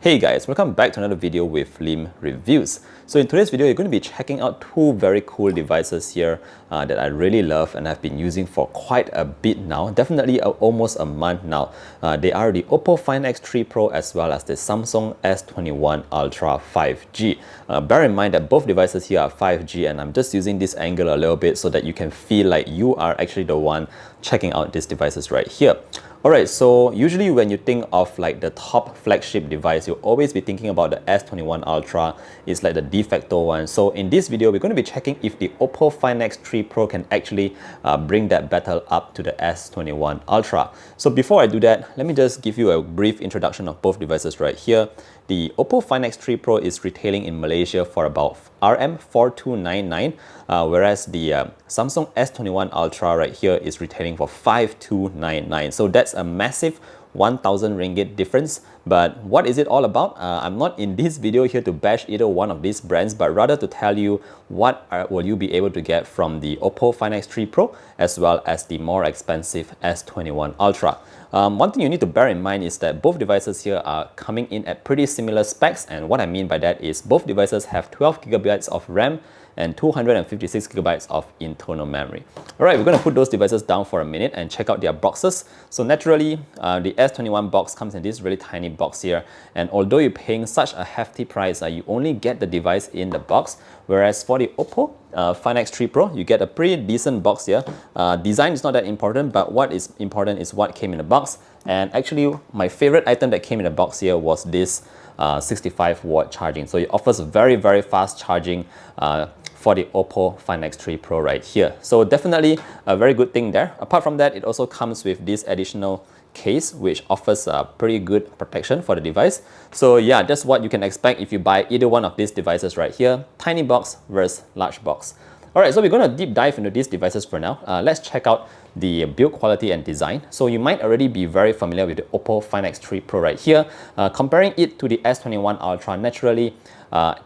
Hey guys, welcome back to another video with Lim Reviews. So in today's video, you're going to be checking out two very cool devices here that I really love and have been using for quite a bit now, definitely almost a month now. They are the Oppo Find X3 Pro as well as the Samsung S21 Ultra 5G. Bear in mind that both devices here are 5G, and I'm just using this angle a little bit so that you can feel like you are actually the one checking out these devices right here. Alright, so usually when you think of like the top flagship device, you'll always be thinking about the S21 Ultra. It's like the de facto one. So in this video, we're going to be checking if the Oppo Find X3 Pro can actually bring that battle up to the S21 Ultra. So before I do that, let me just give you a brief introduction of both devices right here. The Oppo Find X3 Pro is retailing in Malaysia for about RM4299, whereas the Samsung S21 Ultra right here is retailing for 5299. So that's a massive 1,000 ringgit difference. But what is it all about? I'm not in this video here to bash either one of these brands, but rather to tell you what will you be able to get from the Oppo Find X3 Pro as well as the more expensive S21 Ultra. One thing you need to bear in mind is that both devices here are coming in at pretty similar specs, and what I mean by that is both devices have 12 gigabytes of RAM and 256 gigabytes of internal memory. Alright, we're going to put those devices down for a minute and check out their boxes. So naturally, the S21 box comes in this really tiny box here, and although you're paying such a hefty price, you only get the device in the box, whereas for the Oppo Find X3 Pro, you get a pretty decent box here. Design is not that important, but what is important is what came in the box. And actually, my favorite item that came in the box here was this 65 watt charging. So it offers very, very fast charging for the Oppo Find X3 Pro right here. So definitely a very good thing there. Apart from that, it also comes with this additional case which offers pretty good protection for the device. So yeah, that's what you can expect if you buy either one of these devices right here. Tiny box versus large box. Alright, so we're going to deep dive into these devices for now. Let's check out the build quality and design. So you might already be very familiar with the Oppo Find X3 Pro right here. Comparing it to the S21 Ultra, naturally,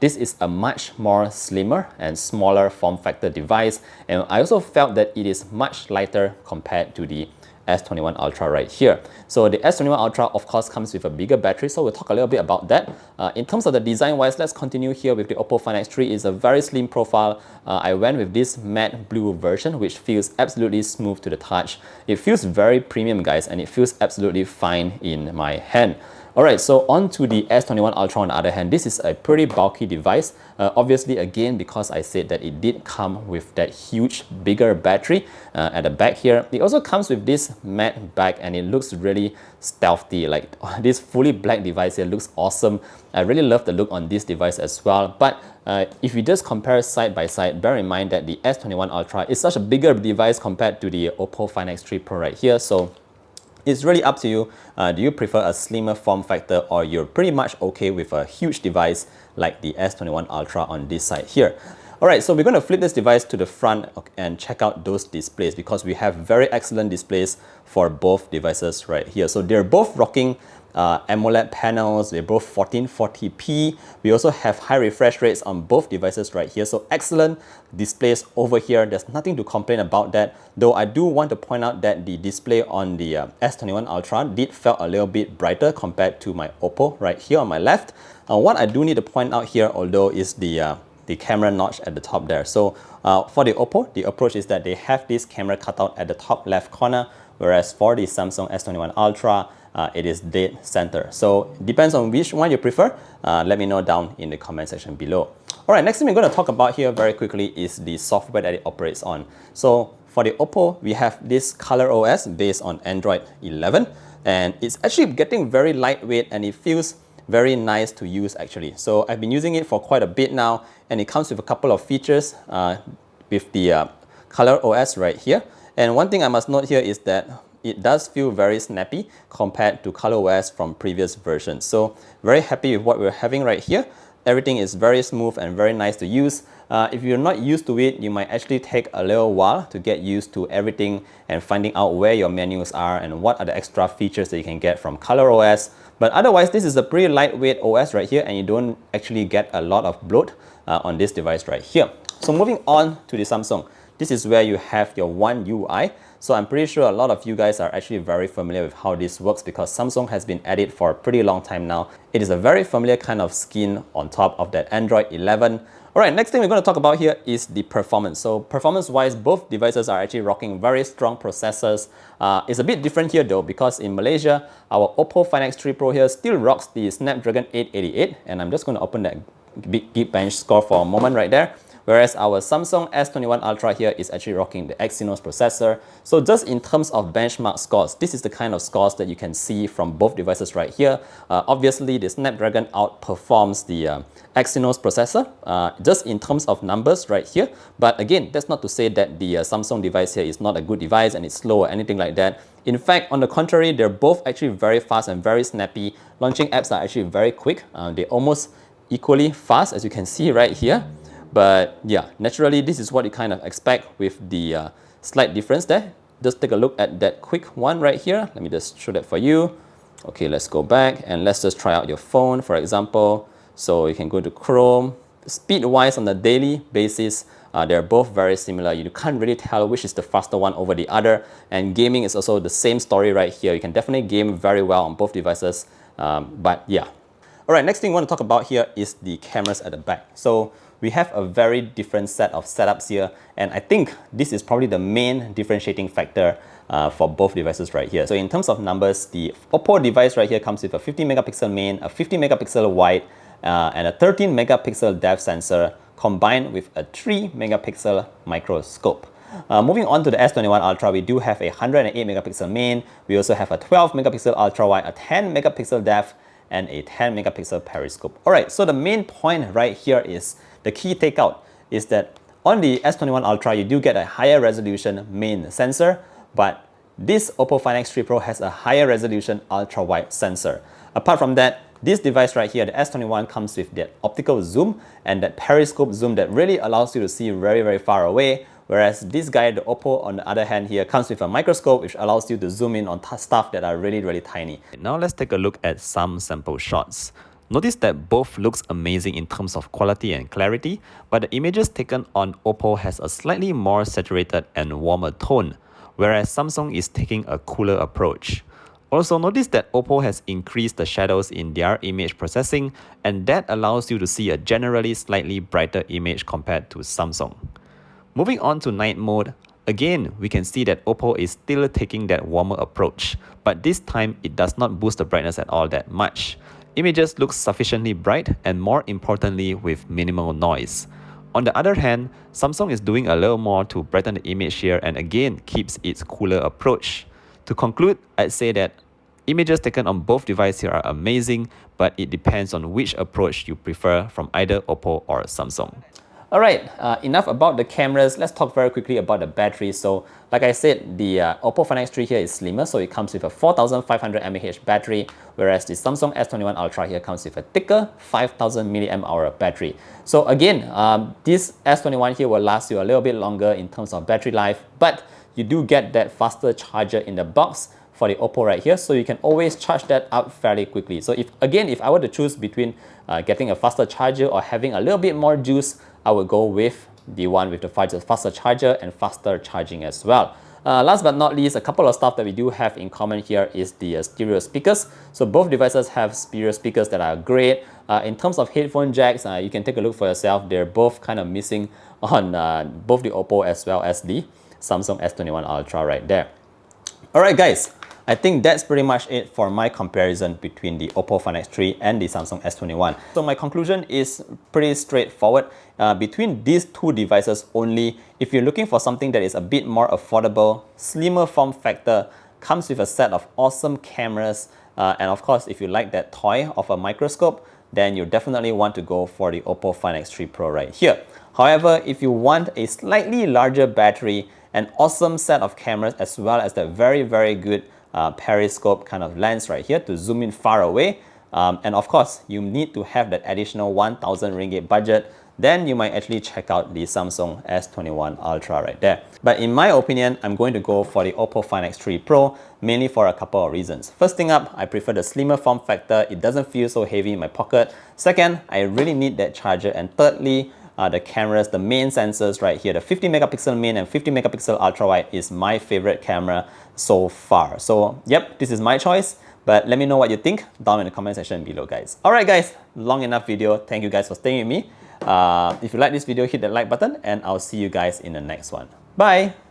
this is a much more slimmer and smaller form factor device. And I also felt that it is much lighter compared to the S21 Ultra right here. So the S21 Ultra of course comes with a bigger battery, so we'll talk a little bit about that. In terms of the design wise, let's continue here with the Oppo Find X3. It's a very slim profile. I went with this matte blue version which feels absolutely smooth to the touch. It feels very premium guys, and it feels absolutely fine in my hand. Alright, so on to the S21 Ultra on the other hand. This is a pretty bulky device. Obviously, again, because I said that it did come with that huge, bigger battery at the back here. It also comes with this matte back, and it looks really stealthy. Like this fully black device here looks awesome. I really love the look on this device as well. But if you just compare side by side, bear in mind that the S21 Ultra is such a bigger device compared to the Oppo Find X3 Pro right here. So it's really up to you. Do you prefer a slimmer form factor, or you're pretty much okay with a huge device like the S21 Ultra on this side here? Alright, so we're going to flip this device to the front and check out those displays, because we have very excellent displays for both devices right here. So they're both rocking AMOLED panels. They're both 1440p. We also have high refresh rates on both devices right here. So excellent displays over here. There's nothing to complain about that. Though I do want to point out that the display on the S21 Ultra did felt a little bit brighter compared to my Oppo right here on my left. What I do need to point out here, although, is the camera notch at the top there. So for the Oppo, the approach is that they have this camera cutout at the top left corner, whereas for the Samsung S21 Ultra, it is dead center. So it depends on which one you prefer. Let me know down in the comment section below. Alright, next thing we're going to talk about here very quickly is the software that it operates on. So for the Oppo, we have this Color OS based on Android 11, and it's actually getting very lightweight, and it feels very nice to use actually. So I've been using it for quite a bit now, and it comes with a couple of features with the Color OS right here. And one thing I must note here is that it does feel very snappy compared to ColorOS from previous versions. So very happy with what we're having right here. Everything is very smooth and very nice to use. If you're not used to it, you might actually take a little while to get used to everything and finding out where your menus are and what are the extra features that you can get from ColorOS. But otherwise, this is a pretty lightweight OS right here, and you don't actually get a lot of bloat on this device right here. So moving on to the Samsung. This is where you have your One UI. So I'm pretty sure a lot of you guys are actually very familiar with how this works because Samsung has been at it for a pretty long time now. It is a very familiar kind of skin on top of that Android 11. Alright, next thing we're going to talk about here is the performance. So performance-wise, both devices are actually rocking very strong processors. It's a bit different here though because in Malaysia, our Oppo Find X3 Pro here still rocks the Snapdragon 888, and I'm just going to open that big Geekbench score for a moment right there. Whereas our Samsung S21 Ultra here is actually rocking the Exynos processor. So just in terms of benchmark scores, this is the kind of scores that you can see from both devices right here. Obviously, the Snapdragon outperforms the Exynos processor, just in terms of numbers right here. But again, that's not to say that the Samsung device here is not a good device and it's slow or anything like that. In fact, on the contrary, they're both actually very fast and very snappy. Launching apps are actually very quick. They're almost equally fast, as you can see right here. But yeah, naturally, this is what you kind of expect with the slight difference there. Just take a look at that quick one right here. Let me just show that for you. Okay, let's go back and let's just try out your phone, for example. So you can go to Chrome. Speed-wise, on the daily basis, they're both very similar. You can't really tell which is the faster one over the other. And gaming is also the same story right here. You can definitely game very well on both devices. But yeah. Alright, next thing I want to talk about here is the cameras at the back. So we have a very different set of setups here, and I think this is probably the main differentiating factor for both devices right here. So in terms of numbers, the Oppo device right here comes with a 50 megapixel main, a 50 megapixel wide, and a 13 megapixel depth sensor combined with a 3 megapixel microscope. Moving on to the S21 Ultra, we do have a 108 megapixel main. We also have a 12 megapixel ultra wide, a 10 megapixel depth, and a 10 megapixel periscope. Alright, so the main point right here is the key takeout is that on the S21 Ultra, you do get a higher resolution main sensor, but this Oppo Find X3 Pro has a higher resolution ultra wide sensor. Apart from that, this device right here, the S21, comes with that optical zoom and that periscope zoom that really allows you to see very, very far away. Whereas this guy, the Oppo, on the other hand here, comes with a microscope which allows you to zoom in on stuff that are really, really tiny. Now let's take a look at some sample shots. Notice that both looks amazing in terms of quality and clarity, but the images taken on Oppo has a slightly more saturated and warmer tone, whereas Samsung is taking a cooler approach. Also notice that Oppo has increased the shadows in their image processing, and that allows you to see a generally slightly brighter image compared to Samsung. Moving on to night mode, again, we can see that Oppo is still taking that warmer approach, but this time it does not boost the brightness at all that much. Images look sufficiently bright and more importantly with minimal noise. On the other hand, Samsung is doing a little more to brighten the image here and again keeps its cooler approach. To conclude, I'd say that images taken on both devices here are amazing, but it depends on which approach you prefer from either Oppo or Samsung. Alright, enough about the cameras. Let's talk very quickly about the battery. So, like I said, the Oppo Find X3 here is slimmer, so it comes with a 4500 mAh battery, whereas the Samsung S21 Ultra here comes with a thicker 5000 mAh battery. So again, this S21 here will last you a little bit longer in terms of battery life, but you do get that faster charger in the box for the Oppo right here, so you can always charge that up fairly quickly. So if I were to choose between getting a faster charger or having a little bit more juice, I would go with the one with the faster charger and faster charging as well. Last but not least, a couple of stuff that we do have in common here is the stereo speakers. So both devices have stereo speakers that are great. In terms of headphone jacks, you can take a look for yourself. They're both kind of missing on both the Oppo as well as the Samsung S21 Ultra right there. Alright guys, I think that's pretty much it for my comparison between the Oppo Find X3 and the Samsung S21. So my conclusion is pretty straightforward. Between these two devices only, if you're looking for something that is a bit more affordable, slimmer form factor, comes with a set of awesome cameras, and of course if you like that toy of a microscope, then you definitely want to go for the Oppo Find X3 Pro right here. However, if you want a slightly larger battery, an awesome set of cameras, as well as the very, very good periscope kind of lens right here to zoom in far away, and of course you need to have that additional 1000 ringgit budget, then you might actually check out the Samsung S21 Ultra right there. But in my opinion, I'm going to go for the Oppo Find X3 Pro, mainly for a couple of reasons. First thing up, I prefer the slimmer form factor. It doesn't feel so heavy in my pocket. Second, I really need that charger. And thirdly, the cameras, the main sensors right here, the 50 megapixel main and 50 megapixel ultra wide is my favorite camera so far. So yep, this is my choice. But let me know what you think down in the comment section below, guys. Alright guys, long enough video. Thank you guys for staying with me. If you like this video, hit the like button and I'll see you guys in the next one. Bye!